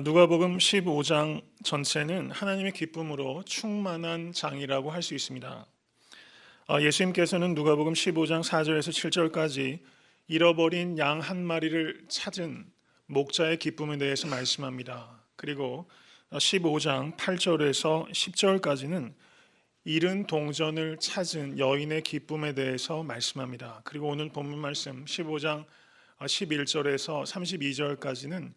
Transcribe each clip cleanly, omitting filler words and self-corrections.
누가복음 15장 전체는 하나님의 기쁨으로 충만한 장이라고 할 수 있습니다. 예수님께서는 누가복음 15장 4절에서 7절까지 잃어버린 양 한 마리를 찾은 목자의 기쁨에 대해서 말씀합니다. 그리고 15장 8절에서 10절까지는 잃은 동전을 찾은 여인의 기쁨에 대해서 말씀합니다. 그리고 오늘 본문 말씀 15장 11절에서 32절까지는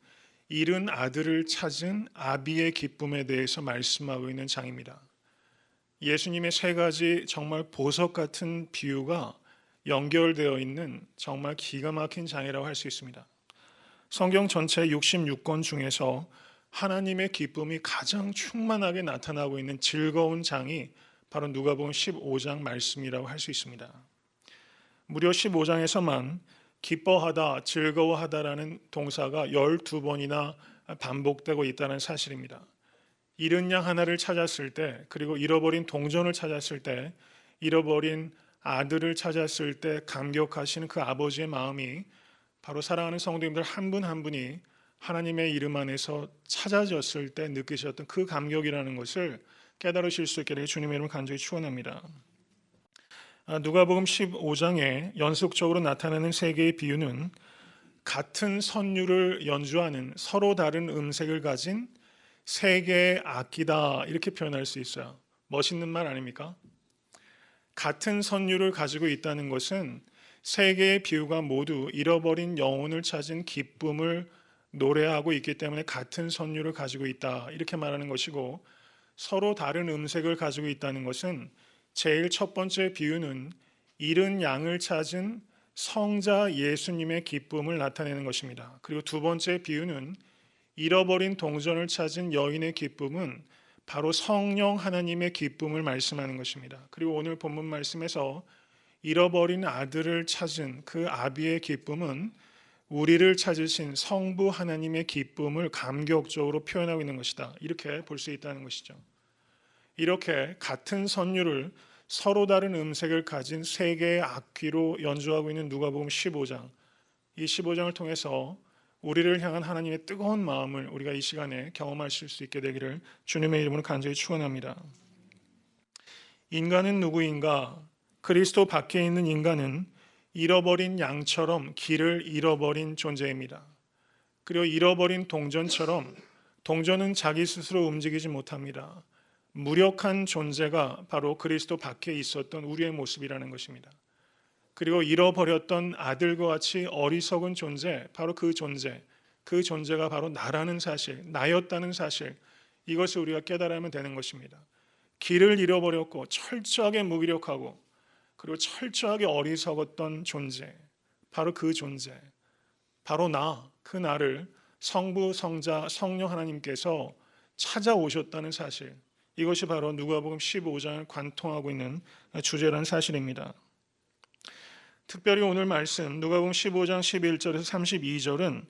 잃은 아들을 찾은 아비의 기쁨에 대해서 말씀하고 있는 장입니다. 예수님의 세 가지 정말 보석 같은 비유가 연결되어 있는 정말 기가 막힌 장이라고 할 수 있습니다. 성경 전체 66권 중에서 하나님의 기쁨이 가장 충만하게 나타나고 있는 즐거운 장이 바로 누가복음 15장 말씀이라고 할 수 있습니다. 무려 15장에서만 기뻐하다, 즐거워하다라는 동사가 12번이나 반복되고 있다는 사실입니다. 잃은 양 하나를 찾았을 때, 그리고 잃어버린 동전을 찾았을 때, 잃어버린 아들을 찾았을 때 감격하시는 그 아버지의 마음이 바로 사랑하는 성도님들 한 분 한 분이 하나님의 이름 안에서 찾아졌을 때 느끼셨던 그 감격이라는 것을 깨달으실 수 있게 되길 주님의 이름을 간절히 축원합니다. 누가복음 15장에 연속적으로 나타나는 세 개의 비유는 같은 선율을 연주하는 서로 다른 음색을 가진 세 개의 악기다, 이렇게 표현할 수 있어요. 멋있는 말 아닙니까? 같은 선율을 가지고 있다는 것은 세 개의 비유가 모두 잃어버린 영혼을 찾은 기쁨을 노래하고 있기 때문에 같은 선율을 가지고 있다, 이렇게 말하는 것이고, 서로 다른 음색을 가지고 있다는 것은 제일 첫 번째 비유는 잃은 양을 찾은 성자 예수님의 기쁨을 나타내는 것입니다. 그리고 두 번째 비유는 잃어버린 동전을 찾은 여인의 기쁨은 바로 성령 하나님의 기쁨을 말씀하는 것입니다. 그리고 오늘 본문 말씀에서 잃어버린 아들을 찾은 그 아비의 기쁨은 우리를 찾으신 성부 하나님의 기쁨을 감격적으로 표현하고 있는 것이다, 이렇게 볼 수 있다는 것이죠. 이렇게 같은 선율을 서로 다른 음색을 가진 세 개의 악기로 연주하고 있는 누가복음 15장, 이 15장을 통해서 우리를 향한 하나님의 뜨거운 마음을 우리가 이 시간에 경험하실 수 있게 되기를 주님의 이름으로 간절히 축원합니다. 인간은 누구인가? 그리스도 밖에 있는 인간은 잃어버린 양처럼 길을 잃어버린 존재입니다. 그리고 잃어버린 동전처럼 동전은 자기 스스로 움직이지 못합니다. 무력한 존재가 바로 그리스도 밖에 있었던 우리의 모습이라는 것입니다. 그리고 잃어버렸던 아들과 같이 어리석은 존재, 바로 그 존재가 바로 나라는 사실, 나였다는 사실, 이것을 우리가 깨달으면 되는 것입니다. 길을 잃어버렸고 철저하게 무기력하고 그리고 철저하게 어리석었던 존재, 바로 그 존재, 바로 그 나를 성부, 성자, 성령 하나님께서 찾아오셨다는 사실, 이것이 바로 누가복음 15장을 관통하고 있는 주제라는 사실입니다. 특별히 오늘 말씀 누가복음 15장 11절에서 32절은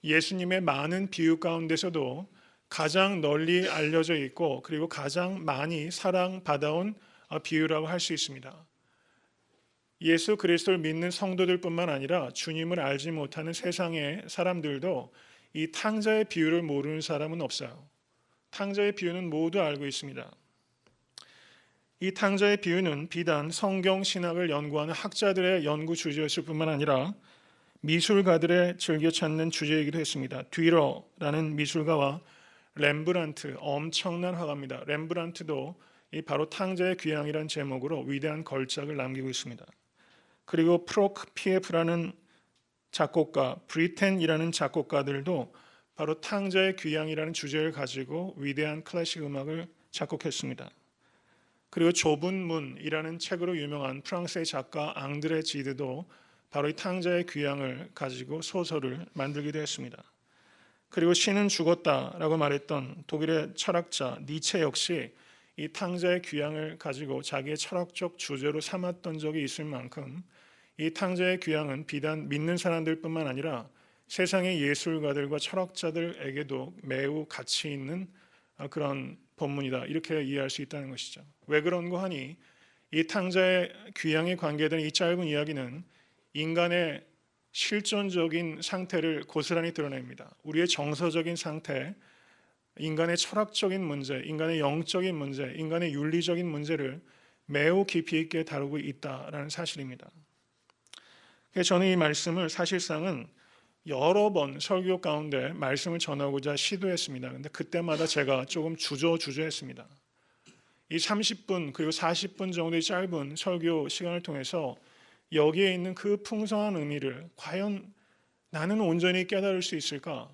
예수님의 많은 비유 가운데서도 가장 널리 알려져 있고 그리고 가장 많이 사랑받아온 비유라고 할 수 있습니다. 예수 그리스도를 믿는 성도들뿐만 아니라 주님을 알지 못하는 세상의 사람들도 이 탕자의 비유를 모르는 사람은 없어요. 탕자의 비유는 모두 알고 있습니다. 이 탕자의 비유는 비단 성경 신학을 연구하는 학자들의 연구 주제였을 뿐만 아니라 미술가들의 즐겨 찾는 주제이기도 했습니다. 듀러라는 미술가와 렘브란트, 엄청난 화가입니다. 렘브란트도 바로 탕자의 귀향이라는 제목으로 위대한 걸작을 남기고 있습니다. 그리고 프로크피에프라는 작곡가, 브리텐이라는 작곡가들도 바로 탕자의 귀향이라는 주제를 가지고 위대한 클래식 음악을 작곡했습니다. 그리고 좁은 문이라는 책으로 유명한 프랑스의 작가 앙드레 지드도 바로 이 탕자의 귀향을 가지고 소설을 만들기도 했습니다. 그리고 신은 죽었다라고 말했던 독일의 철학자 니체 역시 이 탕자의 귀향을 가지고 자기의 철학적 주제로 삼았던 적이 있을 만큼 이 탕자의 귀향은 비단 믿는 사람들뿐만 아니라 세상의 예술가들과 철학자들에게도 매우 가치 있는 그런 본문이다, 이렇게 이해할 수 있다는 것이죠. 왜 그런가 하니 이 탕자의 귀향에 관계된 이 짧은 이야기는 인간의 실존적인 상태를 고스란히 드러냅니다. 우리의 정서적인 상태, 인간의 철학적인 문제, 인간의 영적인 문제, 인간의 윤리적인 문제를 매우 깊이 있게 다루고 있다라는 사실입니다. 그래서 저는 이 말씀을 사실상은 여러 번 설교 가운데 말씀을 전하고자 시도했습니다. 근데 그때마다 제가 조금 주저했습니다. 이 30분 그리고 40분 정도의 짧은 설교 시간을 통해서 여기에 있는 그 풍성한 의미를 과연 나는 온전히 깨달을 수 있을까?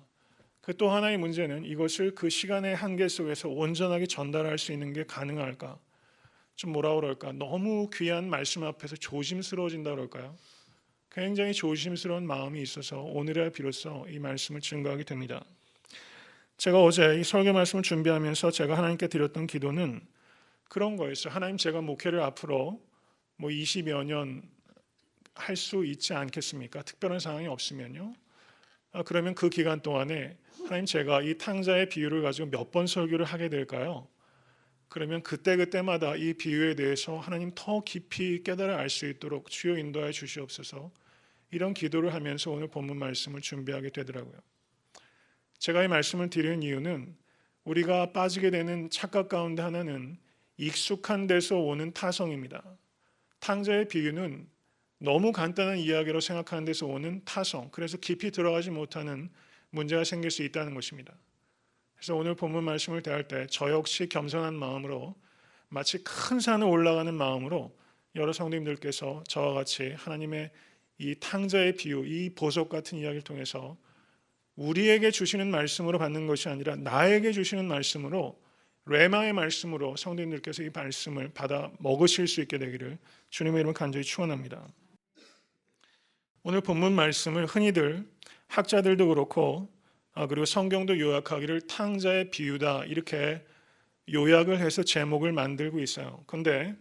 그 또 하나의 문제는 이것을 그 시간의 한계 속에서 온전하게 전달할 수 있는 게 가능할까? 좀 뭐라 그럴까? 너무 귀한 말씀 앞에서 조심스러워진다 그럴까요? 굉장히 조심스러운 마음이 있어서 오늘에 비로소 이 말씀을 증거하게 됩니다. 제가 어제 이 설교 말씀을 준비하면서 제가 하나님께 드렸던 기도는 그런 거였어요. 하나님, 제가 목회를 앞으로 20여 년 할 수 있지 않겠습니까? 특별한 상황이 없으면요. 그러면 그 기간 동안에 하나님, 제가 이 탕자의 비유를 가지고 몇 번 설교를 하게 될까요? 그러면 그때마다 이 비유에 대해서 하나님 더 깊이 깨달아 알 수 있도록 주여 인도하여 주시옵소서, 이런 기도를 하면서 오늘 본문 말씀을 준비하게 되더라고요. 제가 이 말씀을 드리는 이유는 우리가 빠지게 되는 착각 가운데 하나는 익숙한 데서 오는 타성입니다. 탕자의 비유는 너무 간단한 이야기로 생각하는 데서 오는 타성, 그래서 깊이 들어가지 못하는 문제가 생길 수 있다는 것입니다. 그래서 오늘 본문 말씀을 대할 때 저 역시 겸손한 마음으로, 마치 큰 산을 올라가는 마음으로 여러 성도님들께서 저와 같이 하나님의 이 탕자의 비유, 이 보석 같은 이야기를 통해서 우리에게 주시는 말씀으로 받는 것이 아니라 나에게 주시는 말씀으로, 레마의 말씀으로 성도님들께서 이 말씀을 받아 먹으실 수 있게 되기를 주님의 이름으로 간절히 축원합니다. 오늘 본문 말씀을 흔히들 학자들도 그렇고 그리고 성경도 요약하기를 탕자의 비유다, 이렇게 요약을 해서 제목을 만들고 있어요. 그런데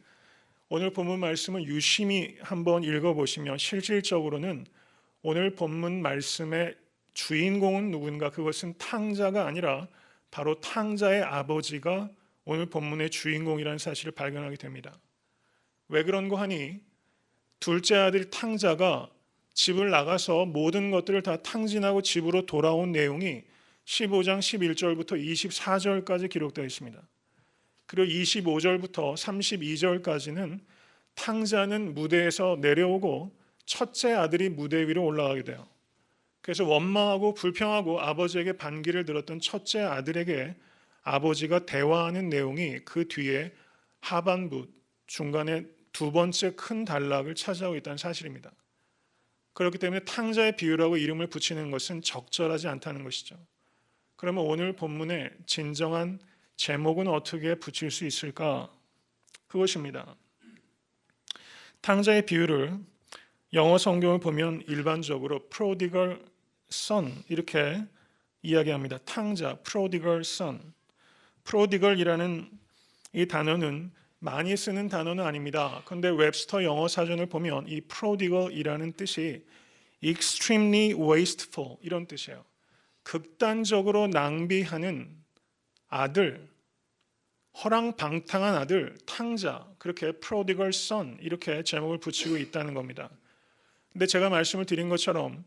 오늘 본문 말씀을 유심히 한번 읽어보시면 실질적으로는 오늘 본문 말씀의 주인공은 누군가, 그것은 탕자가 아니라 바로 탕자의 아버지가 오늘 본문의 주인공이라는 사실을 발견하게 됩니다. 왜 그런고 하니 둘째 아들 탕자가 집을 나가서 모든 것들을 다 탕진하고 집으로 돌아온 내용이 15장 11절부터 24절까지 기록되어 있습니다. 그리고 25절부터 32절까지는 탕자는 무대에서 내려오고 첫째 아들이 무대 위로 올라가게 돼요. 그래서 원망하고 불평하고 아버지에게 반기를 들었던 첫째 아들에게 아버지가 대화하는 내용이 그 뒤에 하반부 중간에 두 번째 큰 단락을 차지하고 있다는 사실입니다. 그렇기 때문에 탕자의 비유라고 이름을 붙이는 것은 적절하지 않다는 것이죠. 그러면 오늘 본문의 진정한 제목은 어떻게 붙일 수 있을까? 그것입니다. 탕자의 비유를 영어 성경을 보면 일반적으로 prodigal son 이렇게 이야기합니다. 탕자, prodigal son. prodigal이라는 이 단어는 많이 쓰는 단어는 아닙니다. 그런데 웹스터 영어 사전을 보면 이 prodigal이라는 뜻이 extremely wasteful 이런 뜻이에요. 극단적으로 낭비하는 아들, 허랑방탕한 아들, 탕자, 그렇게 prodigal son 이렇게 제목을 붙이고 있다는 겁니다. 근데 제가 말씀을 드린 것처럼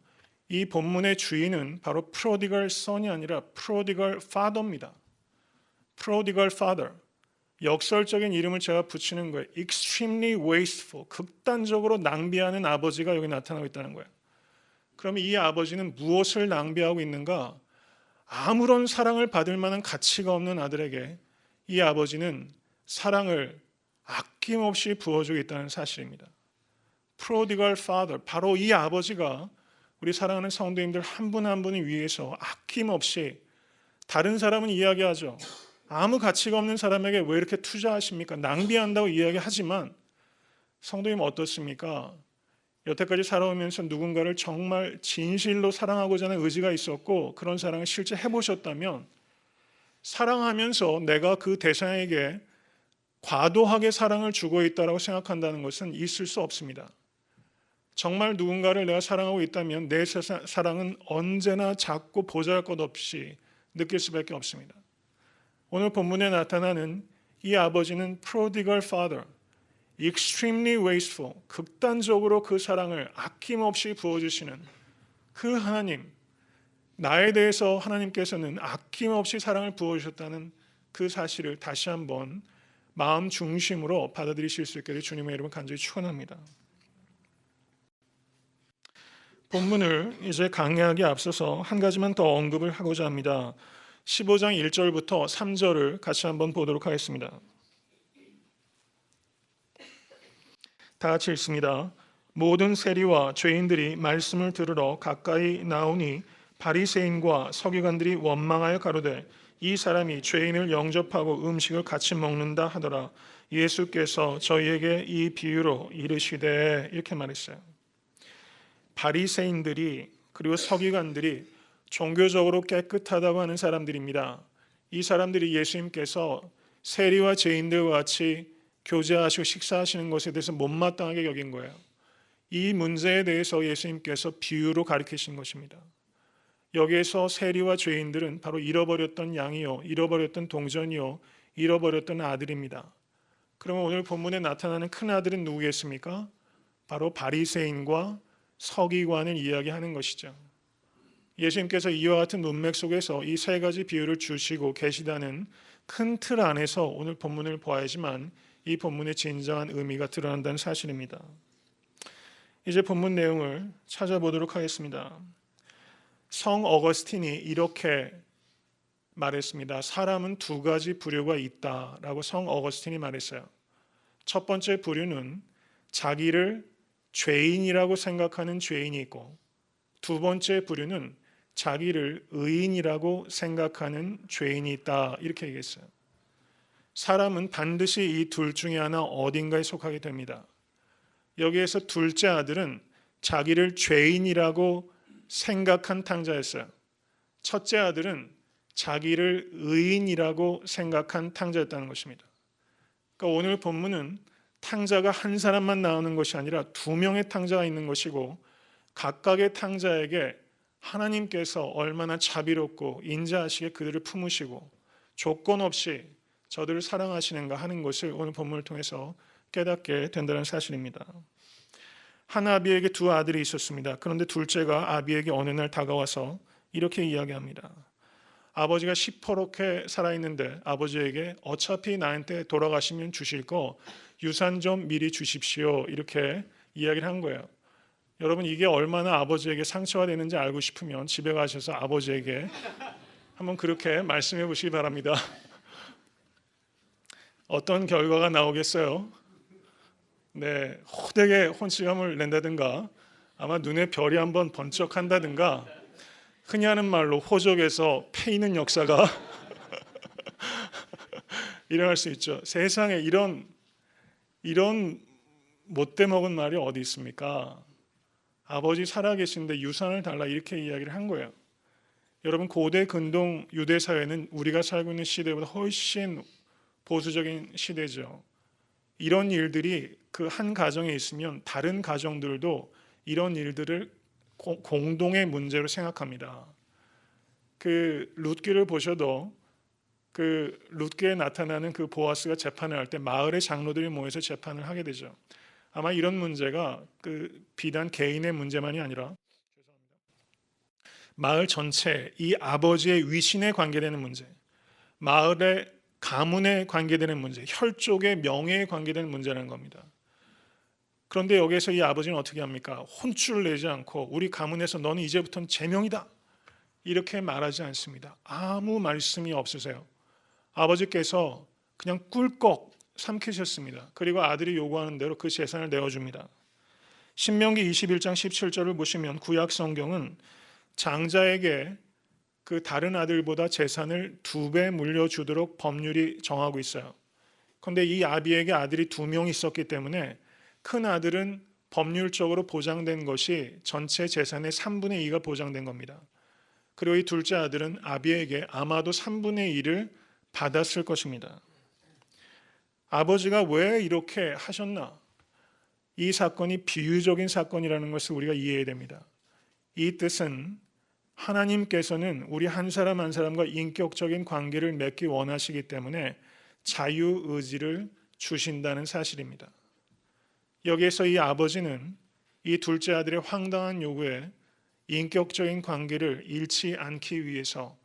이 본문의 주인은 바로 prodigal son이 아니라 prodigal father입니다. prodigal father. 역설적인 이름을 제가 붙이는 거예요. extremely wasteful, 극단적으로 낭비하는 아버지가 여기 나타나고 있다는 거예요. 그럼 이 아버지는 무엇을 낭비하고 있는가? 아무런 사랑을 받을 만한 가치가 없는 아들에게 이 아버지는 사랑을 아낌없이 부어주고 있다는 사실입니다. prodigal father, 바로 이 아버지가 우리 사랑하는 성도님들 한 분 한 분을 위해서 아낌없이, 다른 사람은 이야기하죠. 아무 가치가 없는 사람에게 왜 이렇게 투자하십니까? 낭비한다고 이야기하지만 성도님 어떻습니까? 여태까지 살아오면서 누군가를 정말 진실로 사랑하고자 하는 의지가 있었고 그런 사랑을 실제 해보셨다면 사랑하면서 내가 그 대상에게 과도하게 사랑을 주고 있다고 생각한다는 것은 있을 수 없습니다. 정말 누군가를 내가 사랑하고 있다면 내 사랑은 언제나 작고 보잘것없이 느낄 수밖에 없습니다. 오늘 본문에 나타나는 이 아버지는 prodigal father, extremely wasteful, 극단적으로 그 사랑을 아낌없이 부어주시는 그 하나님, 나에 대해서 하나님께서는 아낌없이 사랑을 부어주셨다는 그 사실을 다시 한번 마음 중심으로 받아들이실 수 있게 될 주님의 이름을 간절히 축원합니다. 본문을 이제 강의하기 앞서서 한 가지만 더 언급을 하고자 합니다. 15장 1절부터 3절을 같이 한번 보도록 하겠습니다. 다 같이 읽습니다. 모든 세리와 죄인들이 말씀을 들으러 가까이 나오니 바리새인과 서기관들이 원망하여 가로되 이 사람이 죄인을 영접하고 음식을 같이 먹는다 하더라. 예수께서 저희에게 이 비유로 이르시되 이렇게 말했어요. 바리새인들이 그리고 서기관들이 종교적으로 깨끗하다고 하는 사람들입니다. 이 사람들이 예수님께서 세리와 죄인들과 같이 교제하시고 식사하시는 것에 대해서 못마땅하게 여긴 거예요. 이 문제에 대해서 예수님께서 비유로 가르치신 것입니다. 여기에서 세리와 죄인들은 바로 잃어버렸던 양이요, 잃어버렸던 동전이요, 잃어버렸던 아들입니다. 그러면 오늘 본문에 나타나는 큰 아들은 누구겠습니까? 바로 바리새인과 서기관을 이야기하는 것이죠. 예수님께서 이와 같은 문맥 속에서 이 세 가지 비유를 주시고 계시다는 큰 틀 안에서 오늘 본문을 보아야지만 이 본문의 진정한 의미가 드러난다는 사실입니다. 이제 본문 내용을 찾아보도록 하겠습니다. 성 어거스틴이 이렇게 말했습니다. 사람은 두 가지 부류가 있다라고 성 어거스틴이 말했어요. 첫 번째 부류는 자기를 죄인이라고 생각하는 죄인이 있고, 두 번째 부류는 자기를 의인이라고 생각하는 죄인이 있다, 이렇게 얘기했어요. 사람은 반드시 이 둘 중에 하나 어딘가에 속하게 됩니다. 여기에서 둘째 아들은 자기를 죄인이라고 생각한 탕자였어요. 첫째 아들은 자기를 의인이라고 생각한 탕자였다는 것입니다. 그러니까 오늘 본문은 탕자가 한 사람만 나오는 것이 아니라 두 명의 탕자가 있는 것이고, 각각의 탕자에게 하나님께서 얼마나 자비롭고 인자하시게 그들을 품으시고 조건 없이 저들을 사랑하시는가 하는 것을 오늘 본문을 통해서 깨닫게 된다는 사실입니다. 한 아비에게 두 아들이 있었습니다. 그런데 둘째가 아비에게 어느 날 다가와서 이렇게 이야기합니다. 아버지가 시퍼렇게 살아있는데 아버지에게 어차피 나한테 돌아가시면 주실 거 유산 좀 미리 주십시오, 이렇게 이야기를 한 거예요. 여러분, 이게 얼마나 아버지에게 상처가 되는지 알고 싶으면 집에 가셔서 아버지에게 한번 그렇게 말씀해 보시기 바랍니다. 어떤 결과가 나오겠어요? 네, 호되게 혼쭐감을 낸다든가, 아마 눈에 별이 한번 번쩍한다든가, 흔히 하는 말로 호적에서 패이는 역사가 일어날 수 있죠. 세상에 이런 못돼 먹은 말이 어디 있습니까? 아버지 살아계신데 유산을 달라, 이렇게 이야기를 한 거예요. 여러분, 고대 근동 유대 사회는 우리가 살고 있는 시대보다 훨씬 보수적인 시대죠. 이런 일들이 그 한 가정에 있으면 다른 가정들도 이런 일들을 공동의 문제로 생각합니다. 그 룻기를 보셔도 그 룻기에 나타나는 그 보아스가 재판을 할 때 마을의 장로들이 모여서 재판을 하게 되죠. 아마 이런 문제가 그 비단 개인의 문제만이 아니라 마을 전체, 이 아버지의 위신에 관계되는 문제, 마을의 가문에 관계되는 문제, 혈족의 명예에 관계되는 문제라는 겁니다. 그런데 여기에서 이 아버지는 어떻게 합니까? 혼쭐을 내지 않고 우리 가문에서 너는 이제부터는 제명이다, 이렇게 말하지 않습니다. 아무 말씀이 없으세요. 아버지께서 그냥 꿀꺽 삼키셨습니다. 그리고 아들이 요구하는 대로 그 재산을 내어줍니다. 신명기 21장 17절을 보시면 구약 성경은 장자에게 그 다른 아들보다 재산을 2배 물려주도록 법률이 정하고 있어요. 그런데 이 아비에게 아들이 2명 있었기 때문에 큰 아들은 법률적으로 보장된 것이 전체 재산의 3분의 2가 보장된 겁니다. 그리고 이 둘째 아들은 아비에게 아마도 3분의 1을 받았을 것입니다. 아버지가 왜 이렇게 하셨나? 이 사건이 비유적인 사건이라는 것을 우리가 이해해야 됩니다. 이 뜻은 하나님께서는 우리 한 사람 한 사람과 인격적인 관계를 맺기 원하시기 때문에 자유의지를 주신다는 사실입니다. 여기에서 이 아버지는 이 둘째 아들의 황당한 요구에 인격적인 관계를 잃지 않기 위해서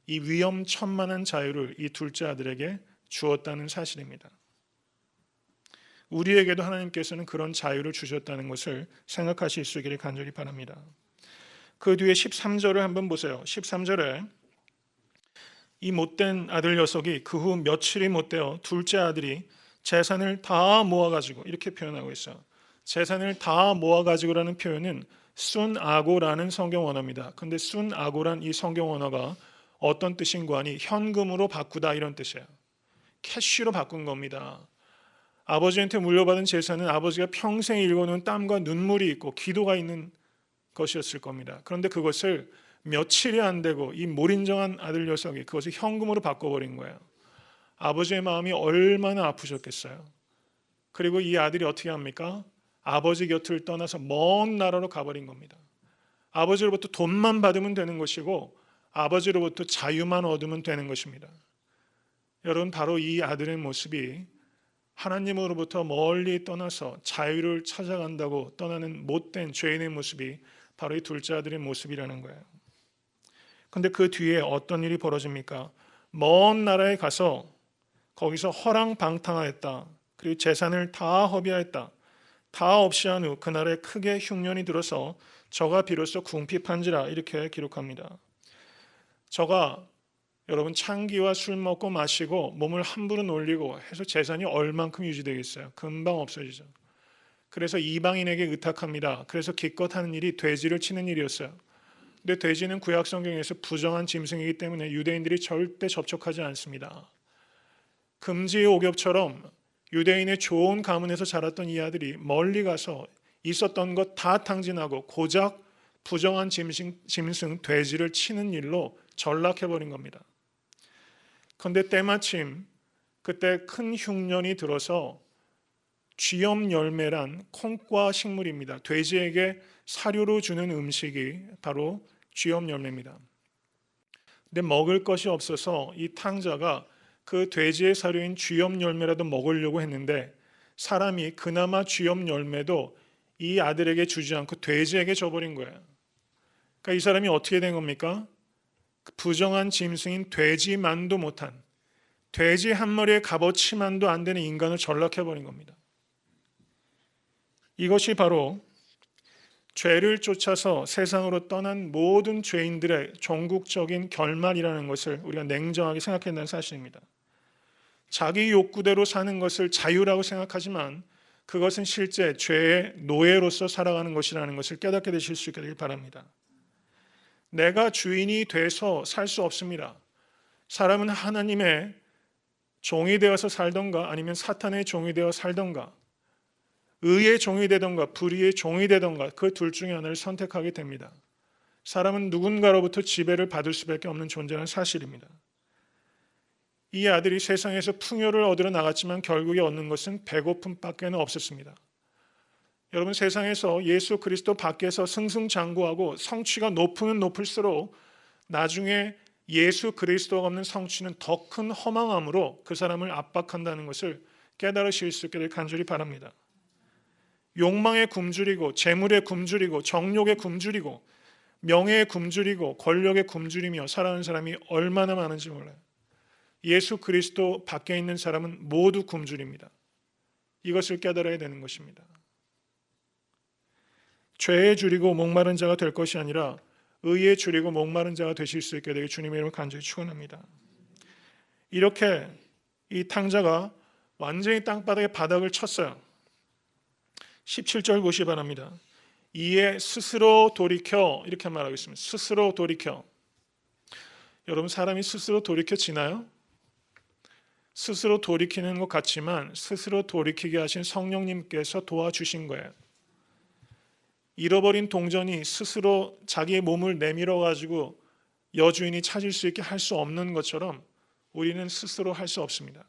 이 위험천만한 자유를 이 둘째 아들에게 주었다는 사실입니다. 우리에게도 하나님께서는 그런 자유를 주셨다는 것을 생각하실 수 있기를 간절히 바랍니다. 그 뒤에 13절을 한번 보세요. 13절에 이 못된 아들 녀석이 그 후 며칠이 못 되어 둘째 아들이 재산을 다 모아가지고, 이렇게 표현하고 있어요. 재산을 다 모아가지고라는 표현은 순아고라는 성경 언어입니다. 근데 순아고란 이 성경 언어가 어떤 뜻인가 하니 현금으로 바꾸다 이런 뜻이에요. 캐시로 바꾼 겁니다. 아버지한테 물려받은 재산은 아버지가 평생 일궈놓은 땀과 눈물이 있고 기도가 있는 것이었을 겁니다. 그런데 그것을 며칠이 안 되고 이 몰인정한 아들 녀석이 그것을 현금으로 바꿔버린 거예요. 아버지의 마음이 얼마나 아프셨겠어요. 그리고 이 아들이 어떻게 합니까? 아버지 곁을 떠나서 먼 나라로 가버린 겁니다. 아버지로부터 돈만 받으면 되는 것이고 아버지로부터 자유만 얻으면 되는 것입니다. 여러분, 바로 이 아들의 모습이 하나님으로부터 멀리 떠나서 자유를 찾아간다고 떠나는 못된 죄인의 모습이 바로 이 둘째 아들의 모습이라는 거예요. 그런데 그 뒤에 어떤 일이 벌어집니까? 먼 나라에 가서 거기서 허랑방탕하였다. 그리고 재산을 다 허비하였다. 다 없이 한 후 그 나라에 크게 흉년이 들어서 저가 비로소 궁핍한지라, 이렇게 기록합니다. 저가 여러분 창기와 술 먹고 마시고 몸을 함부로 놀리고 해서 재산이 얼만큼 유지되겠어요? 금방 없어지죠. 그래서 이방인에게 의탁합니다. 그래서 기껏 하는 일이 돼지를 치는 일이었어요. 근데 돼지는 구약 성경에서 부정한 짐승이기 때문에 유대인들이 절대 접촉하지 않습니다. 금지의 옥엽처럼 유대인의 좋은 가문에서 자랐던 이 아들이 멀리 가서 있었던 것 다 탕진하고 고작 부정한 짐승 돼지를 치는 일로 전락해버린 겁니다. 그런데 때마침 그때 큰 흉년이 들어서 쥐염 열매란 콩과 식물입니다. 돼지에게 사료로 주는 음식이 바로 쥐염 열매입니다. 근데 먹을 것이 없어서 이 탕자가 그 돼지의 사료인 쥐염 열매라도 먹으려고 했는데 사람이 그나마 쥐염 열매도 이 아들에게 주지 않고 돼지에게 줘버린 거예요. 그러니까 이 사람이 어떻게 된 겁니까? 부정한 짐승인 돼지만도 못한, 돼지 한 마리의 값어치만도 안 되는 인간을 전락해버린 겁니다. 이것이 바로 죄를 쫓아서 세상으로 떠난 모든 죄인들의 종국적인 결말이라는 것을 우리가 냉정하게 생각해야 된다는 사실입니다. 자기 욕구대로 사는 것을 자유라고 생각하지만 그것은 실제 죄의 노예로서 살아가는 것이라는 것을 깨닫게 되실 수 있기를 바랍니다. 내가 주인이 돼서 살 수 없습니다. 사람은 하나님의 종이 되어서 살던가 아니면 사탄의 종이 되어 살던가 의의 종이 되던가 불의의 종이 되던가 그 둘 중에 하나를 선택하게 됩니다. 사람은 누군가로부터 지배를 받을 수밖에 없는 존재라는 사실입니다. 이 아들이 세상에서 풍요를 얻으러 나갔지만 결국에 얻는 것은 배고픔밖에 없었습니다. 여러분, 세상에서 예수 그리스도 밖에서 승승장구하고 성취가 높으면 높을수록 나중에 예수 그리스도가 없는 성취는 더 큰 허망함으로 그 사람을 압박한다는 것을 깨달으실 수 있기를 간절히 바랍니다. 욕망에 굶주리고 재물에 굶주리고 정욕에 굶주리고 명예에 굶주리고 권력에 굶주리며 살아가는 사람이 얼마나 많은지 몰라요. 예수 그리스도 밖에 있는 사람은 모두 굶주립니다. 이것을 깨달아야 되는 것입니다. 죄에 줄이고 목마른 자가 될 것이 아니라 의에 줄이고 목마른 자가 되실 수 있게 되길 주님의 이름으로 간절히 축원합니다. 이렇게 이 탕자가 완전히 땅바닥에 바닥을 쳤어요. 17절 보시 바랍니다. 이에 스스로 돌이켜, 이렇게 말하고 있습니다. 스스로 돌이켜. 여러분, 사람이 스스로 돌이켜지나요? 스스로 돌이키는 것 같지만 스스로 돌이키게 하신 성령님께서 도와주신 거예요. 잃어버린 동전이 스스로 자기의 몸을 내밀어 가지고 여주인이 찾을 수 있게 할 수 없는 것처럼 우리는 스스로 할 수 없습니다.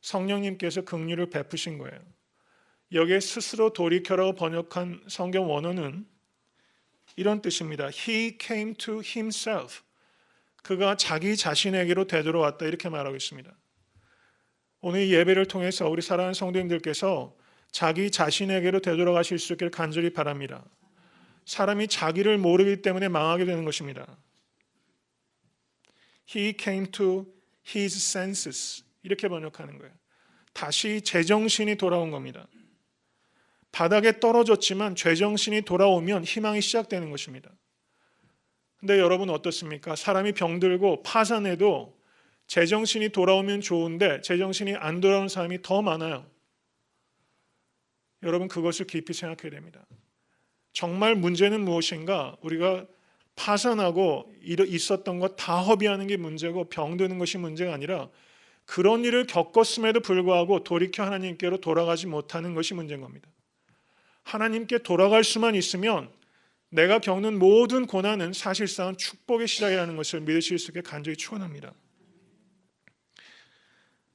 성령님께서 긍휼을 베푸신 거예요. 여기에 스스로 돌이켜라고 번역한 성경 원어는 이런 뜻입니다. He came to himself. 그가 자기 자신에게로 되돌아왔다, 이렇게 말하고 있습니다. 오늘 이 예배를 통해서 우리 사랑하는 성도님들께서 자기 자신에게로 되돌아가실 수 있기를 간절히 바랍니다. 사람이 자기를 모르기 때문에 망하게 되는 것입니다. He came to his senses. 이렇게 번역하는 거예요. 다시 제정신이 돌아온 겁니다. 바닥에 떨어졌지만 제정신이 돌아오면 희망이 시작되는 것입니다. 근데 여러분 어떻습니까? 사람이 병들고 파산해도 제정신이 돌아오면 좋은데 제정신이 안 돌아오는 사람이 더 많아요. 여러분 그것을 깊이 생각해야 됩니다. 정말 문제는 무엇인가? 우리가 파산하고 있었던 것 다 허비하는 게 문제고 병드는 것이 문제가 아니라 그런 일을 겪었음에도 불구하고 돌이켜 하나님께로 돌아가지 못하는 것이 문제인 겁니다. 하나님께 돌아갈 수만 있으면 내가 겪는 모든 고난은 사실상 축복의 시작이라는 것을 믿으실 수 있게 간절히 축원합니다.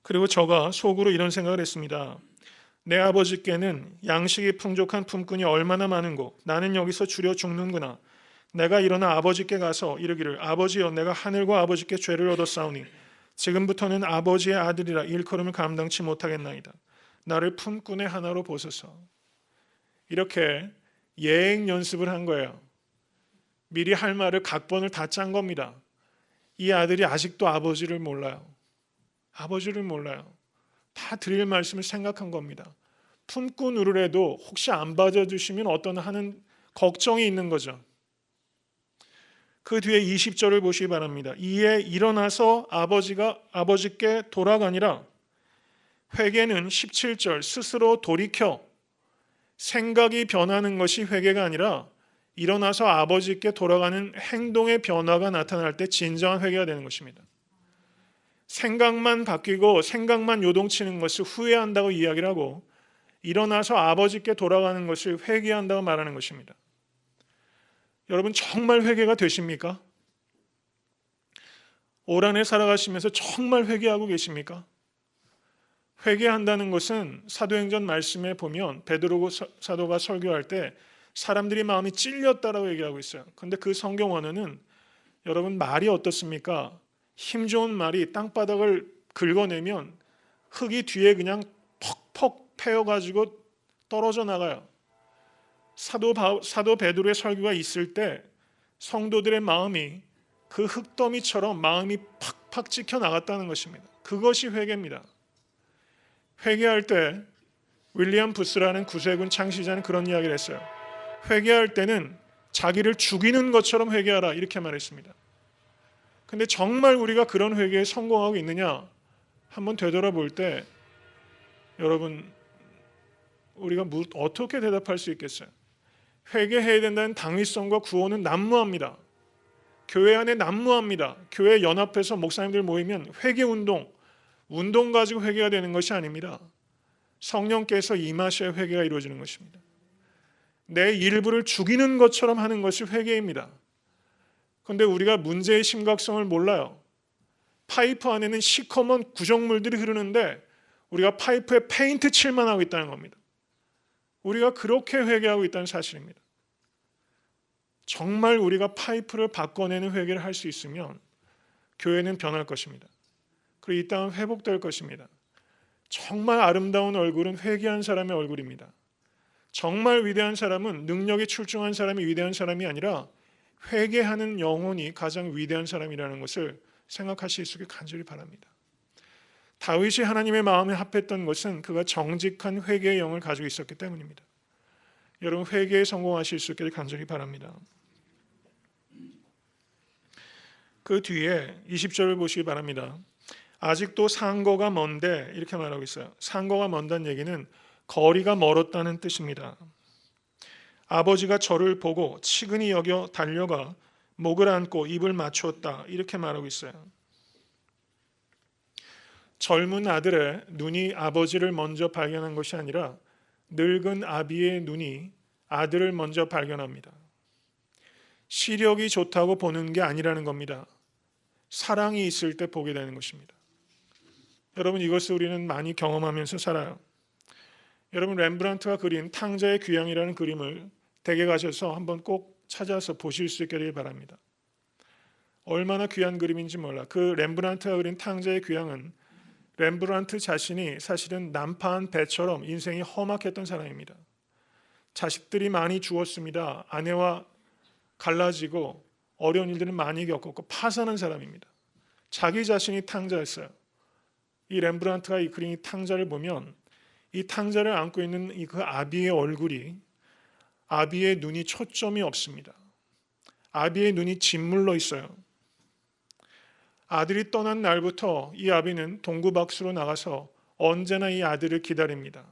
그리고 저가 속으로 이런 생각을 했습니다. 내 아버지께는 양식이 풍족한 품꾼이 얼마나 많은고 나는 여기서 주려 죽는구나. 내가 일어나 아버지께 가서 이르기를 아버지여 내가 하늘과 아버지께 죄를 얻었사오니 지금부터는 아버지의 아들이라 일컬음을 감당치 못하겠나이다. 나를 품꾼의 하나로 보소서. 이렇게 예행 연습을 한 거예요. 미리 할 말을 각본을 다 짠 겁니다. 이 아들이 아직도 아버지를 몰라요. 아버지를 몰라요. 다 드릴 말씀을 생각한 겁니다. 품꾼으로라도 혹시 안 받아주시면 어떤 하는 걱정이 있는 거죠. 그 뒤에 20절을 보시기 바랍니다. 이에 일어나서 아버지께 돌아가니라. 회개는 17절 스스로 돌이켜 생각이 변하는 것이 회개가 아니라 일어나서 아버지께 돌아가는 행동의 변화가 나타날 때 진정한 회개가 되는 것입니다. 생각만 바뀌고 생각만 요동치는 것을 후회한다고 이야기를 하고 일어나서 아버지께 돌아가는 것을 회개한다고 말하는 것입니다. 여러분 정말 회개가 되십니까? 올 한 해 살아가시면서 정말 회개하고 계십니까? 회개한다는 것은 사도행전 말씀에 보면 베드로 사도가 설교할 때 사람들이 마음이 찔렸다라고 얘기하고 있어요. 그런데 그 성경 원어는 여러분 말이 어떻습니까? 힘 좋은 말이 땅바닥을 긁어내면 흙이 뒤에 그냥 퍽퍽 패여가지고 떨어져 나가요. 사도 베드로의 설교가 있을 때 성도들의 마음이 그 흙더미처럼 마음이 팍팍 찍혀 나갔다는 것입니다. 그것이 회개입니다. 회개할 때 윌리엄 부스라는 구세군 창시자는 그런 이야기를 했어요. 회개할 때는 자기를 죽이는 것처럼 회개하라 이렇게 말했습니다. 근데 정말 우리가 그런 회개에 성공하고 있느냐 한번 되돌아볼 때 여러분 우리가 어떻게 대답할 수 있겠어요? 회개해야 된다는 당위성과 구원은 난무합니다. 교회 안에 난무합니다. 교회 연합해서 목사님들 모이면 회개운동 가지고 회개가 되는 것이 아닙니다. 성령께서 임하셔야 회개가 이루어지는 것입니다. 내 일부를 죽이는 것처럼 하는 것이 회개입니다. 그런데 우리가 문제의 심각성을 몰라요. 파이프 안에는 시커먼 구정물들이 흐르는데 우리가 파이프에 페인트 칠만 하고 있다는 겁니다. 우리가 그렇게 회개하고 있다는 사실입니다. 정말 우리가 파이프를 바꿔내는 회개를 할 수 있으면 교회는 변할 것입니다. 그리고 이 땅은 회복될 것입니다. 정말 아름다운 얼굴은 회개한 사람의 얼굴입니다. 정말 위대한 사람은 능력이 출중한 사람이 위대한 사람이 아니라 회개하는 영혼이 가장 위대한 사람이라는 것을 생각하실 수 있게 간절히 바랍니다. 다윗이 하나님의 마음에 합했던 것은 그가 정직한 회개의 영을 가지고 있었기 때문입니다. 여러분 회개에 성공하실 수 있기를 간절히 바랍니다. 그 뒤에 20절을 보시기 바랍니다. 아직도 상거가 먼데 이렇게 말하고 있어요. 상거가 먼다는 얘기는 거리가 멀었다는 뜻입니다. 아버지가 저를 보고 치근히 여겨 달려가 목을 안고 입을 맞추었다 이렇게 말하고 있어요. 젊은 아들의 눈이 아버지를 먼저 발견한 것이 아니라 늙은 아비의 눈이 아들을 먼저 발견합니다. 시력이 좋다고 보는 게 아니라는 겁니다. 사랑이 있을 때 보게 되는 것입니다. 여러분 이것을 우리는 많이 경험하면서 살아요. 여러분 렘브란트가 그린 탕자의 귀향이라는 그림을 댁에 가셔서 한번 꼭 찾아서 보실 수 있게 되길 바랍니다. 얼마나 귀한 그림인지 몰라. 그 렘브란트가 그린 탕자의 귀향은 렘브란트 자신이 사실은 난파한 배처럼 인생이 험악했던 사람입니다. 자식들이 많이 죽었습니다. 아내와 갈라지고 어려운 일들을 많이 겪었고 파산한 사람입니다. 자기 자신이 탕자였어요. 이 렘브란트가 이 그린 이 탕자를 보면 이 탕자를 안고 있는 이 그 아비의 얼굴이, 아비의 눈이 초점이 없습니다. 아비의 눈이 짓물러 있어요. 아들이 떠난 날부터 이 아비는 동구박수로 나가서 언제나 이 아들을 기다립니다.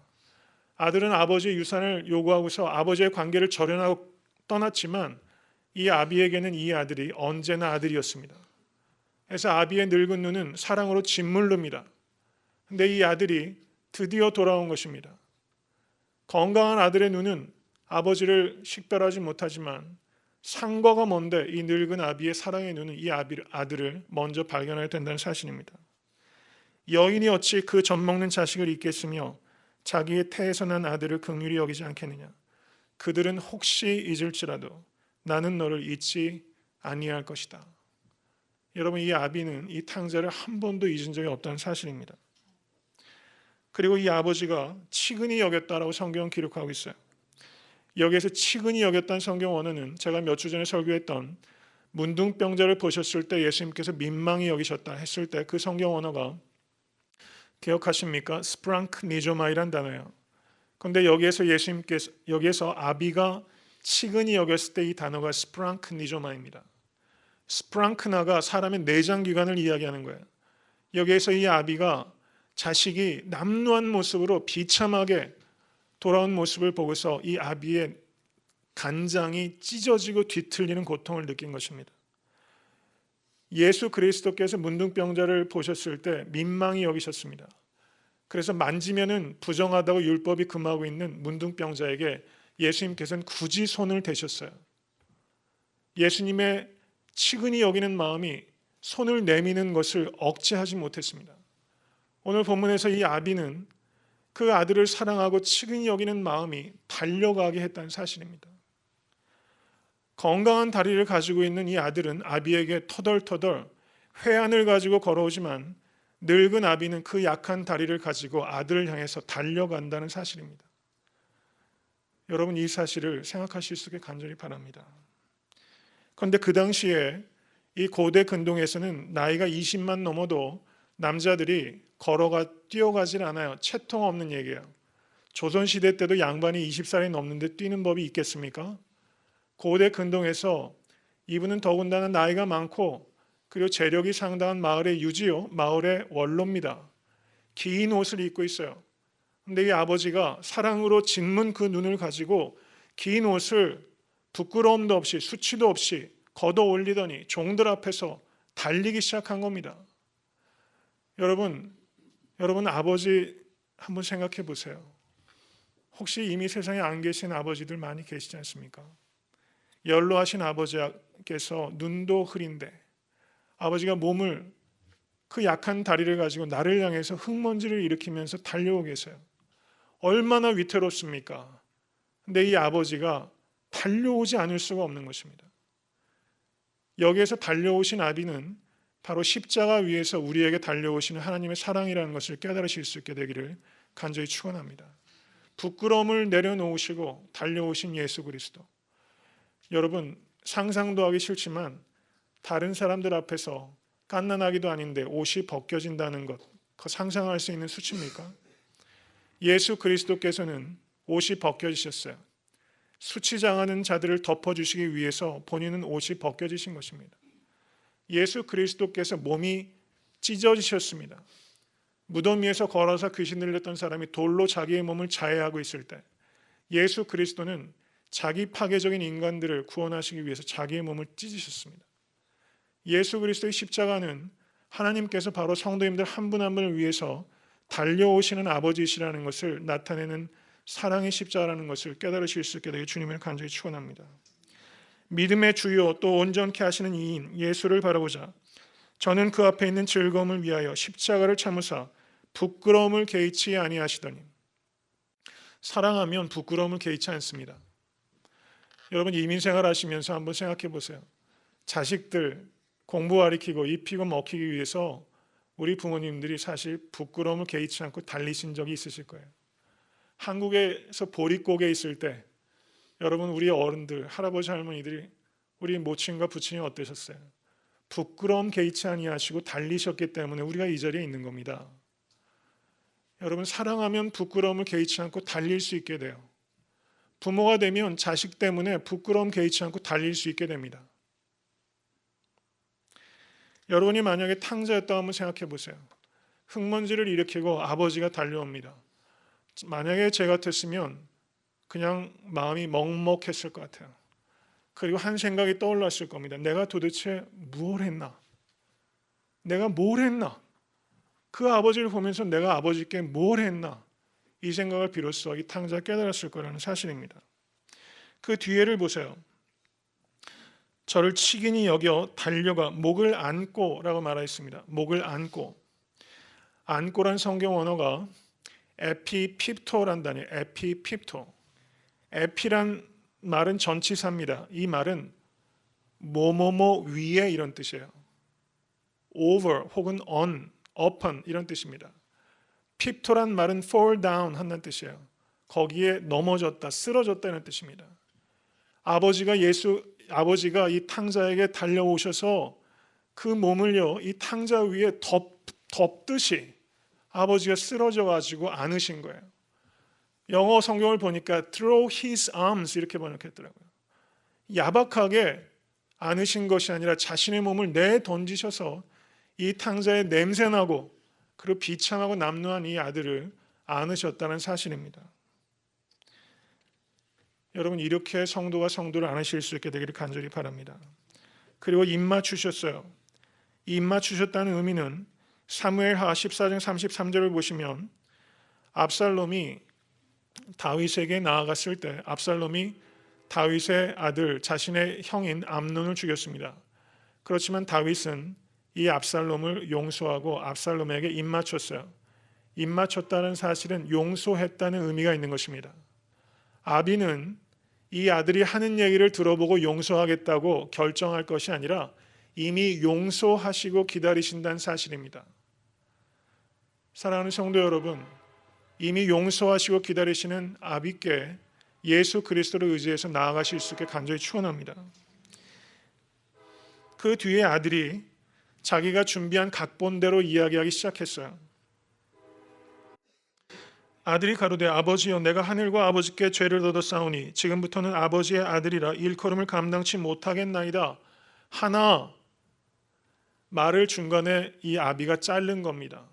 아들은 아버지의 유산을 요구하고서 아버지의 관계를 절연하고 떠났지만 이 아비에게는 이 아들이 언제나 아들이었습니다. 그래서 아비의 늙은 눈은 사랑으로 짓물릅니다. 근데 이 아들이 드디어 돌아온 것입니다. 건강한 아들의 눈은 아버지를 식별하지 못하지만 상과가 먼데 이 늙은 아비의 사랑의 눈은 이 아들을 먼저 발견하게 된다는 사실입니다. 여인이 어찌 그 젖먹는 자식을 잊겠으며 자기의 태에서 난 아들을 긍휼히 여기지 않겠느냐. 그들은 혹시 잊을지라도 나는 너를 잊지 아니할 것이다. 여러분, 이 아비는 이 탕자를 한 번도 잊은 적이 없다는 사실입니다. 그리고 이 아버지가 치근히 여겼다라고 성경은 기록하고 있어요. 여기에서 치근히 여겼다는 성경 원어는 제가 몇 주 전에 설교했던 문둥병자를 보셨을 때 예수님께서 민망히 여기셨다 했을 때 그 성경 원어가 기억하십니까? 스프랑크니조마이란 단어예요. 그런데 여기에서 아비가 치근히 여겼을 때 이 단어가 스프랑크니조마입니다. 스프랑크나가 사람의 내장기관을 이야기하는 거예요. 여기에서 이 아비가 자식이 남루한 모습으로 비참하게 돌아온 모습을 보고서 이 아비의 간장이 찢어지고 뒤틀리는 고통을 느낀 것입니다. 예수 그리스도께서 문둥병자를 보셨을 때 민망히 여기셨습니다. 그래서 만지면은 부정하다고 율법이 금하고 있는 문둥병자에게 예수님께서는 굳이 손을 대셨어요. 예수님의 치근히 여기는 마음이 손을 내미는 것을 억제하지 못했습니다. 오늘 본문에서 이 아비는 그 아들을 사랑하고 치근히 여기는 마음이 달려가게 했다는 사실입니다. 건강한 다리를 가지고 있는 이 아들은 아비에게 터덜터덜 회안을 가지고 걸어오지만 늙은 아비는 그 약한 다리를 가지고 아들을 향해서 달려간다는 사실입니다. 여러분, 이 사실을 생각하실 수 있게 간절히 바랍니다. 그런데 그 당시에 이 고대 근동에서는 나이가 20만 넘어도 남자들이 뛰어가질 않아요. 채통 없는 얘기예요. 조선시대 때도 양반이 20살이 넘는데 뛰는 법이 있겠습니까? 고대 근동에서 이분은 더군다나 나이가 많고 그리고 재력이 상당한 마을의 유지요, 마을의 원로입니다. 긴 옷을 입고 있어요. 그런데 이 아버지가 사랑으로 짓문 그 눈을 가지고 긴 옷을 부끄러움도 없이 수치도 없이 걷어 올리더니 종들 앞에서 달리기 시작한 겁니다. 여러분 아버지 한번 생각해 보세요. 혹시 이미 세상에 안 계신 아버지들 많이 계시지 않습니까? 연로하신 아버지께서 눈도 흐린데 아버지가 몸을 그 약한 다리를 가지고 나를 향해서 흙먼지를 일으키면서 달려오고 계세요. 얼마나 위태롭습니까? 근데 이 아버지가 달려오지 않을 수가 없는 것입니다. 여기에서 달려오신 아비는 바로 십자가 위에서 우리에게 달려오시는 하나님의 사랑이라는 것을 깨달으실 수 있게 되기를 간절히 축원합니다. 부끄러움을 내려놓으시고 달려오신 예수 그리스도. 여러분, 상상도 하기 싫지만 다른 사람들 앞에서 갓난아기도 아닌데 옷이 벗겨진다는 것, 그거 상상할 수 있는 수치입니까? 예수 그리스도께서는 옷이 벗겨지셨어요. 수치당하는 자들을 덮어주시기 위해서 본인은 옷이 벗겨지신 것입니다. 예수 그리스도께서 몸이 찢어지셨습니다. 무덤 위에서 걸어서 귀신 들렸던 사람이 돌로 자기의 몸을 자해하고 있을 때 예수 그리스도는 자기 파괴적인 인간들을 구원하시기 위해서 자기의 몸을 찢으셨습니다. 예수 그리스도의 십자가는 하나님께서 바로 성도님들 한 분 한 분을 위해서 달려오시는 아버지이시라는 것을 나타내는 사랑의 십자가라는 것을 깨달으실 수 있게 되길 주님을 간절히 축원합니다. 믿음의 주요 또 온전케 하시는 이인 예수를 바라보자 저는 그 앞에 있는 즐거움을 위하여 십자가를 참으사 부끄러움을 개의치 아니하시더니. 사랑하면 부끄러움을 개의치 않습니다. 여러분, 이민생활 하시면서 한번 생각해 보세요. 자식들 공부 가르치고 입히고 먹히기 위해서 우리 부모님들이 사실 부끄러움을 개의치 않고 달리신 적이 있으실 거예요. 한국에서 보릿고개 있을 때 여러분, 우리 어른들, 할아버지 할머니들이 우리 모친과 부친이 어떠셨어요? 부끄러움 개의치 아니하시고 달리셨기 때문에 우리가 이 자리에 있는 겁니다. 여러분, 사랑하면 부끄러움을 개의치 않고 달릴 수 있게 돼요. 부모가 되면 자식 때문에 부끄러움 개의치 않고 달릴 수 있게 됩니다. 여러분이 만약에 탕자였다 한번 생각해 보세요. 흙먼지를 일으키고 아버지가 달려옵니다. 만약에 제 같았으면 그냥 마음이 먹먹했을 것 같아요. 그리고 한 생각이 떠올랐을 겁니다. 내가 도대체 뭘 했나? 내가 뭘 했나? 그 아버지를 보면서 내가 아버지께 뭘 했나? 이 생각을 비로소 이 탕자가 깨달았을 거라는 사실입니다. 그 뒤에를 보세요. 저를 치긴히 여겨 달려가 목을 안고 라고 말하였습니다. 목을 안고. 안고란 성경 언어가 에피핍토란 단어예요. 에피핍토. 에피란 말은 전치사입니다. 이 말은 뭐뭐뭐 위에 이런 뜻이에요. over 혹은 on, upon 이런 뜻입니다. 핍토란 말은 fall down 한다는 뜻이에요. 거기에 넘어졌다, 쓰러졌다는 뜻입니다. 아버지가 이 탕자에게 달려오셔서 그 몸을요, 이 탕자 위에 덮듯이 아버지가 쓰러져 가지고 안으신 거예요. 영어 성경을 보니까 throw his arms 이렇게 번역했더라고요. 야박하게 안으신 것이 아니라 자신의 몸을 내던지셔서 이 탕자의 냄새나고 그리고 비참하고 남루한 이 아들을 안으셨다는 사실입니다. 여러분, 이렇게 성도가 성도를 안으실 수 있게 되기를 간절히 바랍니다. 그리고 입맞추셨어요. 이 입맞추셨다는 의미는 사무엘하 14장 33절을 보시면 압살롬이 다윗에게 나아갔을 때 압살롬이 다윗의 아들 자신의 형인 암논을 죽였습니다. 그렇지만 다윗은 이 압살롬을 용서하고 압살롬에게 입맞췄어요. 입맞췄다는 사실은 용서했다는 의미가 있는 것입니다. 아비는 이 아들이 하는 얘기를 들어보고 용서하겠다고 결정할 것이 아니라 이미 용서하시고 기다리신다는 사실입니다. 사랑하는 성도 여러분, 이미 용서하시고 기다리시는 아비께 예수 그리스도를 의지해서 나아가실 수 있게 간절히 축원합니다. 그 뒤에 아들이 자기가 준비한 각본대로 이야기하기 시작했어요. 아들이 가로되 아버지여 내가 하늘과 아버지께 죄를 얻어 싸우니 지금부터는 아버지의 아들이라 일컬음을 감당치 못하겠나이다. 하나 말을 중간에 이 아비가 자른 겁니다.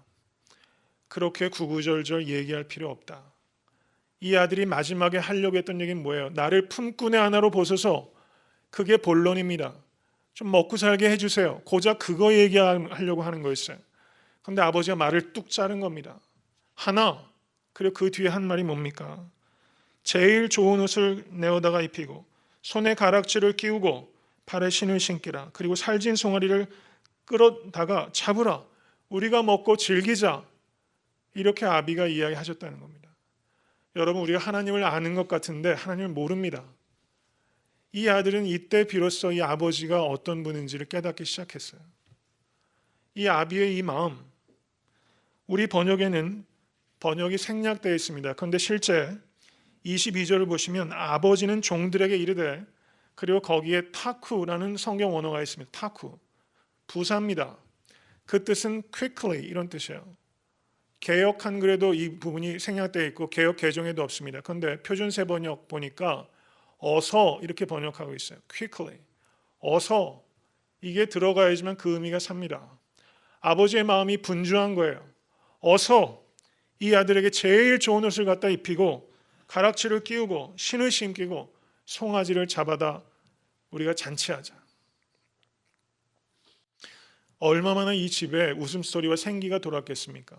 그렇게 구구절절 얘기할 필요 없다. 이 아들이 마지막에 하려고 했던 얘기는 뭐예요? 나를 품꾼의 하나로 보소서. 그게 본론입니다. 좀 먹고 살게 해주세요. 고작 그거 얘기하려고 하는 거였어요. 그런데 아버지가 말을 뚝 자른 겁니다. 하나, 그리고 그 뒤에 한 말이 뭡니까? 제일 좋은 옷을 내어다가 입히고 손에 가락지를 끼우고 발에 신을 신기라. 그리고 살진 송아리를 끌어다가 잡으라. 우리가 먹고 즐기자. 이렇게 아비가 이야기하셨다는 겁니다. 여러분, 우리가 하나님을 아는 것 같은데 하나님을 모릅니다. 이 아들은 이때 비로소 이 아버지가 어떤 분인지를 깨닫기 시작했어요. 이 아비의 이 마음, 우리 번역이 생략되어 있습니다. 그런데 실제 22절을 보시면 아버지는 종들에게 이르되, 그리고 거기에 타쿠라는 성경 원어가 있습니다. 타쿠, 부사입니다. 그 뜻은 quickly 이런 뜻이에요. 개역 한글에도 이 부분이 생략되어 있고 개역 개정에도 없습니다. 그런데 표준세 번역 보니까 어서 이렇게 번역하고 있어요. quickly, 어서. 이게 들어가야지만 그 의미가 삽니다. 아버지의 마음이 분주한 거예요. 어서 이 아들에게 제일 좋은 옷을 갖다 입히고 가락지를 끼우고 신을 신기고 송아지를 잡아다 우리가 잔치하자. 얼마나 이 집에 웃음소리와 생기가 돌았겠습니까?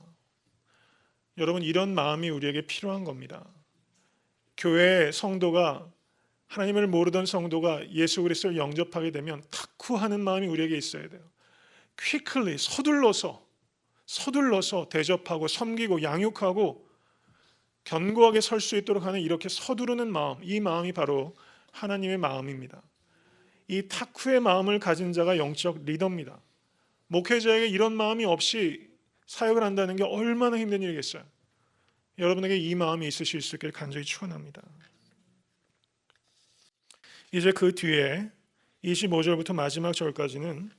여러분, 이런 마음이 우리에게 필요한 겁니다. 교회의 성도가, 하나님을 모르던 성도가 예수 그리스도를 영접하게 되면 탁구하는 마음이 우리에게 있어야 돼요. quickly, 서둘러서 대접하고 섬기고 양육하고 견고하게 설 수 있도록 하는 이렇게 서두르는 마음, 이 마음이 바로 하나님의 마음입니다. 이 타쿠의 마음을 가진 자가 영적 리더입니다. 목회자에게 이런 마음이 없이 사역을 한다는 게 얼마나 힘든 일이겠어요. 여러분에게 이 마음이 있으실 수 있길 간절히 축원합니다. 이제 그 뒤에 25절부터 마지막 절까지는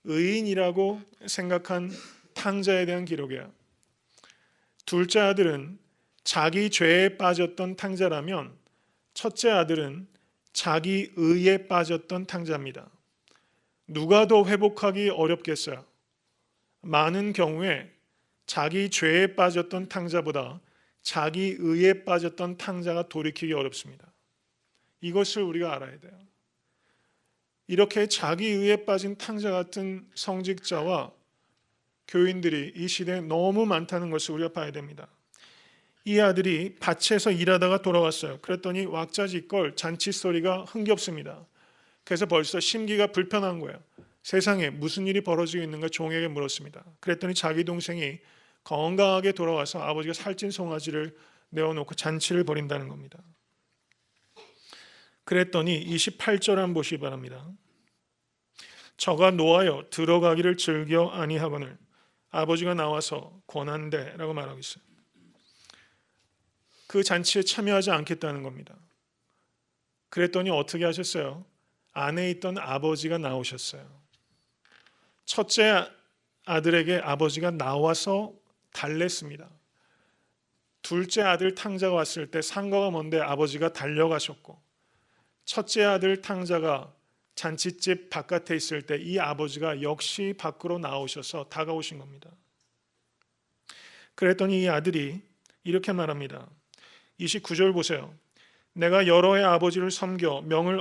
의인이라고 생각한 탕자에 대한 기록이야. 둘째 아들은 자기 죄에 빠졌던 탕자라면 첫째 아들은 자기 의에 빠졌던 탕자입니다. 누가 더 회복하기 어렵겠어요? 많은 경우에 자기 죄에 빠졌던 탕자보다 자기 의에 빠졌던 탕자가 돌이키기 어렵습니다. 이것을 우리가 알아야 돼요. 이렇게 자기 의에 빠진 탕자 같은 성직자와 교인들이 이 시대에 너무 많다는 것을 우리가 봐야 됩니다. 이 아들이 밭에서 일하다가 돌아왔어요. 그랬더니 왁자지껄 잔치 소리가 흥겹습니다. 그래서 벌써 심기가 불편한 거예요. 세상에 무슨 일이 벌어지고 있는가 종에게 물었습니다. 그랬더니 자기 동생이 건강하게 돌아와서 아버지가 살찐 송아지를 내어놓고 잔치를 벌인다는 겁니다. 그랬더니 28절 한번 보시기 바랍니다. 저가 노하여 들어가기를 즐겨 아니하거늘 아버지가 나와서 권한대 라고 말하고 있어요. 그 잔치에 참여하지 않겠다는 겁니다. 그랬더니 어떻게 하셨어요? 안에 있던 아버지가 나오셨어요. 첫째 아들에게 아버지가 나와서 달랬습니다. 둘째 아들 탕자가 왔을 때 상거가 먼데 아버지가 달려가셨고, 첫째 아들 탕자가 잔치집 바깥에 있을 때 이 아버지가 역시 밖으로 나오셔서 다가오신 겁니다. 그랬더니 이 아들이 이렇게 말합니다. 29절 보세요. 내가 여러 해 아버지를 섬겨 명을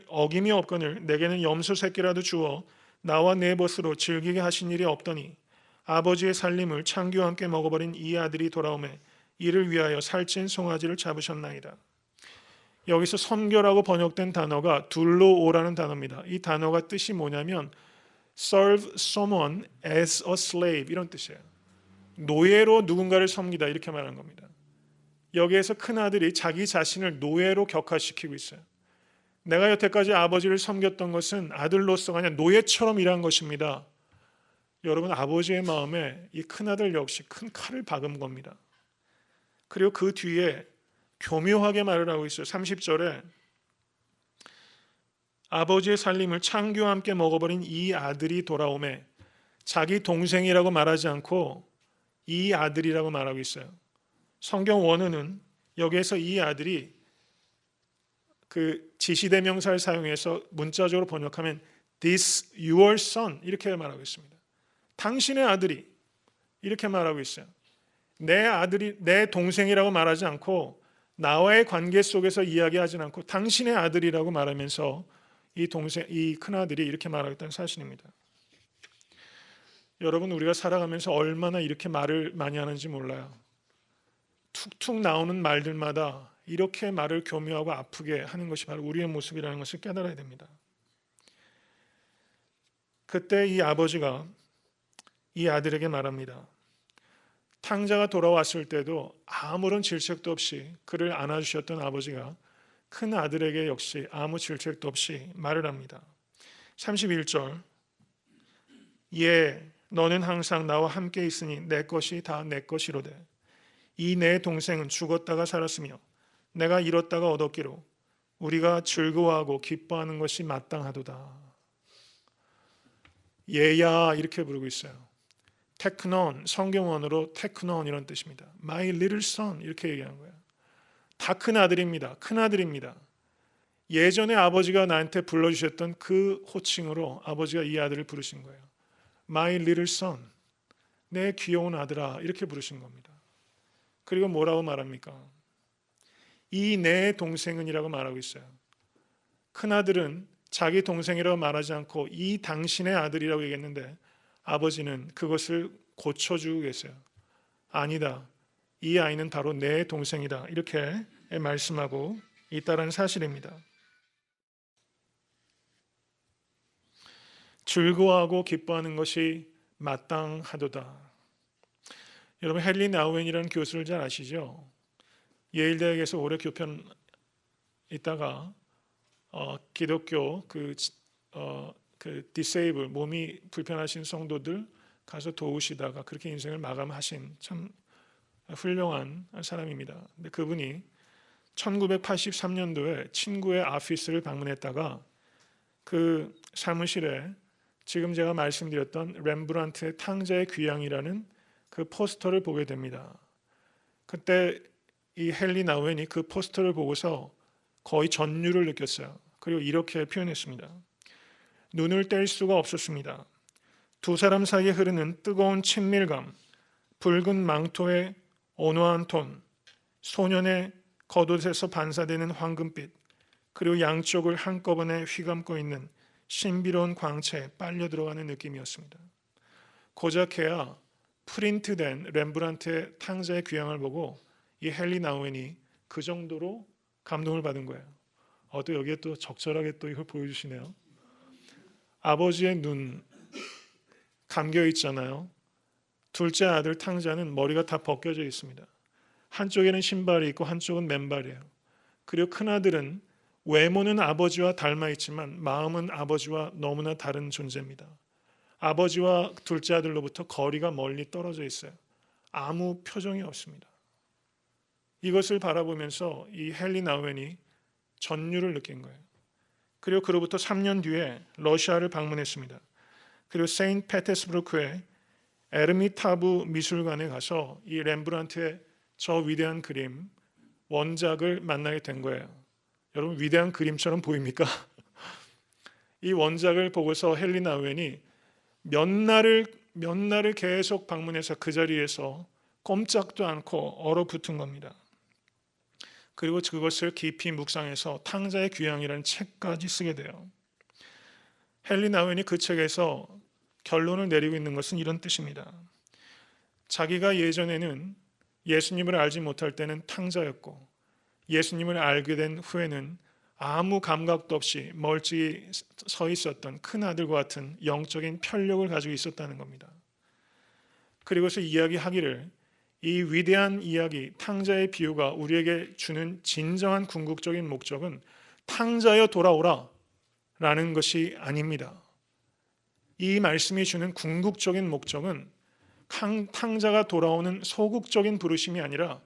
어김이 없거늘 내게는 염소 새끼라도 주어 나와 내 벗으로 즐기게 하신 일이 없더니 아버지의 살림을 창기와 함께 먹어버린 이 아들이 돌아오매 이를 위하여 살찐 송아지를 잡으셨나이다. 여기서 섬겨라고 번역된 단어가 둘로오라는 단어입니다. 이 단어가 뜻이 뭐냐면 serve someone as a slave 이런 뜻이에요. 노예로 누군가를 섬기다 이렇게 말하는 겁니다. 여기에서 큰아들이 자기 자신을 노예로 격화시키고 있어요. 내가 여태까지 아버지를 섬겼던 것은 아들로서가 아니라 노예처럼 일한 것입니다. 여러분, 아버지의 마음에 이 큰아들 역시 큰 칼을 박은 겁니다. 그리고 그 뒤에 교묘하게 말을 하고 있어요. 30절에 아버지의 살림을 창기와 함께 먹어버린 이 아들이 돌아오매 자기 동생이라고 말하지 않고 이 아들이라고 말하고 있어요. 성경 원어는 여기에서 이 아들이 그 지시대명사를 사용해서 문자적으로 번역하면 this your son 이렇게 말하고 있습니다. 당신의 아들이 이렇게 말하고 있어요. 내 아들이 내 동생이라고 말하지 않고 나와의 관계 속에서 이야기하지 않고 당신의 아들이라고 말하면서 이 큰아들이 이렇게 말하겠다는 사실입니다. 여러분, 우리가 살아가면서 얼마나 이렇게 말을 많이 하는지 몰라요. 툭툭 나오는 말들마다 이렇게 말을 교묘하고 아프게 하는 것이 바로 우리의 모습이라는 것을 깨달아야 됩니다. 그때 이 아버지가 이 아들에게 말합니다. 탕자가 돌아왔을 때도 아무런 질책도 없이 그를 안아주셨던 아버지가 큰 아들에게 역시 아무 질책도 없이 말을 합니다. 31절 예, 너는 항상 나와 함께 있으니 내 것이 다 내 것이로되 이 내 동생은 죽었다가 살았으며 내가 잃었다가 얻었기로 우리가 즐거워하고 기뻐하는 것이 마땅하도다. 얘야 이렇게 부르고 있어요. 테크논, 성경원어로 테크논 이런 뜻입니다. My little son 이렇게 얘기하는 거예요. 다 큰 아들입니다. 큰 아들입니다. 예전에 아버지가 나한테 불러주셨던 그 호칭으로 아버지가 이 아들을 부르신 거예요. My little son, 내 귀여운 아들아 이렇게 부르신 겁니다. 그리고 뭐라고 말합니까? 이 내 동생은이라고 말하고 있어요. 큰아들은 자기 동생이라고 말하지 않고 이 당신의 아들이라고 얘기했는데 아버지는 그것을 고쳐주고 계세요. 아니다. 이 아이는 바로 내 동생이다. 이렇게 말씀하고 있다는 사실입니다. 즐거워하고 기뻐하는 것이 마땅하도다. 여러분, 헨리 나우엔이라는 교수를 잘 아시죠? 예일대학에서 오래 교편 있다가 기독교 그 디세이블 몸이 불편하신 성도들 가서 도우시다가 그렇게 인생을 마감하신 참 훌륭한 사람입니다. 근데 그분이 1983년도에 친구의 아피스를 방문했다가 그 사무실에 지금 제가 말씀드렸던 렘브란트의 탕자의 귀향이라는 그 포스터를 보게 됩니다. 그때 이 헨리 나우엔이 그 포스터를 보고서 거의 전율을 느꼈어요. 그리고 이렇게 표현했습니다. 눈을 뗄 수가 없었습니다. 두 사람 사이에 흐르는 뜨거운 친밀감, 붉은 망토의 온화한 톤, 소년의 겉옷에서 반사되는 황금빛, 그리고 양쪽을 한꺼번에 휘감고 있는 신비로운 광채에 빨려 들어가는 느낌이었습니다. 고작해야 프린트된 렘브란트의 탕자의 귀향을 보고 이 헨리 나우엔이 그 정도로 감동을 받은 거예요. 또 여기에 또 적절하게 또 이걸 보여주시네요. 아버지의 눈 감겨 있잖아요. 둘째 아들 탕자는 머리가 다 벗겨져 있습니다. 한쪽에는 신발이 있고 한쪽은 맨발이에요. 그리고 큰아들은 외모는 아버지와 닮아 있지만 마음은 아버지와 너무나 다른 존재입니다. 아버지와 둘째 아들로부터 거리가 멀리 떨어져 있어요. 아무 표정이 없습니다. 이것을 바라보면서 이 헨리 나우엔이 전율을 느낀 거예요. 그리고 그로부터 3년 뒤에 러시아를 방문했습니다. 그리고 세인트 페테스부르크의 에르미타브 미술관에 가서 이 렘브란트의 저 위대한 그림 원작을 만나게 된 거예요. 여러분 위대한 그림처럼 보입니까? 이 원작을 보고서 헨리 나우엔이 몇 날을 계속 방문해서 그 자리에서 꼼짝도 않고 얼어붙은 겁니다. 그리고 그것을 깊이 묵상해서 탕자의 귀향이라는 책까지 쓰게 돼요. 헨리 나우엔이 그 책에서 결론을 내리고 있는 것은 이런 뜻입니다. 자기가 예전에는 예수님을 알지 못할 때는 탕자였고 예수님을 알게 된 후에는 아무 감각도 없이 멀찍이 서 있었던 큰아들과 같은 영적인 편력을 가지고 있었다는 겁니다. 그리고서 이야기하기를 이 위대한 이야기 탕자의 비유가 우리에게 주는 진정한 궁극적인 목적은 탕자여 돌아오라 라는 것이 아닙니다. 이 말씀이 주는 궁극적인 목적은 탕자가 돌아오는 소극적인 부르심이 아니라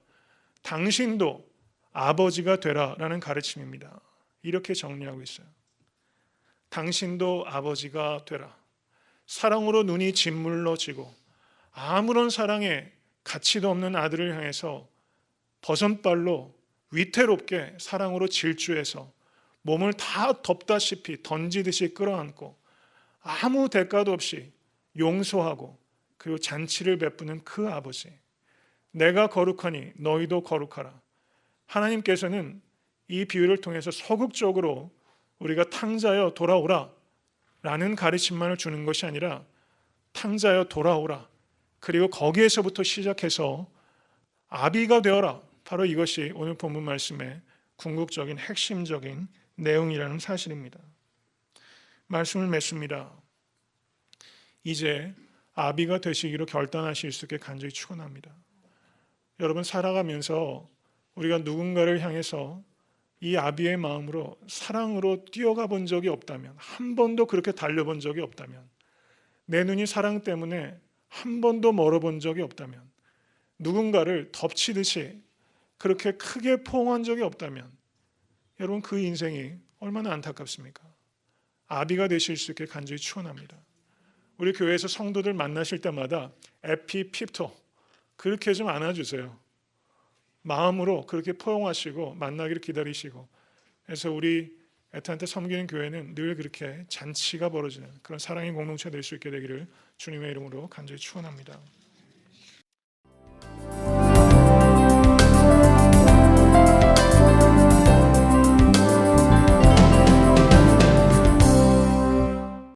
당신도 아버지가 되라라는 가르침입니다. 이렇게 정리하고 있어요. 당신도 아버지가 되라. 사랑으로 눈이 짓물러지고 아무런 사랑에 가치도 없는 아들을 향해서 버선발로 위태롭게 사랑으로 질주해서 몸을 다 덮다시피 던지듯이 끌어안고 아무 대가도 없이 용서하고 그리고 잔치를 베푸는 그 아버지. 내가 거룩하니 너희도 거룩하라. 하나님께서는 이 비유를 통해서 소극적으로 우리가 탕자여 돌아오라 라는 가르침만을 주는 것이 아니라 탕자여 돌아오라. 그리고 거기에서부터 시작해서 아비가 되어라. 바로 이것이 오늘 본문 말씀의 궁극적인 핵심적인 내용이라는 사실입니다. 말씀을 맺습니다. 이제 아비가 되시기로 결단하실 수 있게 간절히 축원합니다. 여러분 살아가면서 우리가 누군가를 향해서 이 아비의 마음으로 사랑으로 뛰어가 본 적이 없다면, 한 번도 그렇게 달려본 적이 없다면, 내 눈이 사랑 때문에 한 번도 멀어본 적이 없다면, 누군가를 덮치듯이 그렇게 크게 포옹한 적이 없다면 여러분 그 인생이 얼마나 안타깝습니까? 아비가 되실 수 있게 간절히 축원합니다. 우리 교회에서 성도들 만나실 때마다 에피핍토 그렇게 좀 안아주세요. 마음으로 그렇게 포용하시고 만나기를 기다리시고, 그래서 우리 애타한테 섬기는 교회는 늘 그렇게 잔치가 벌어지는 그런 사랑의 공동체 될 수 있게 되기를 주님의 이름으로 간절히 축원합니다.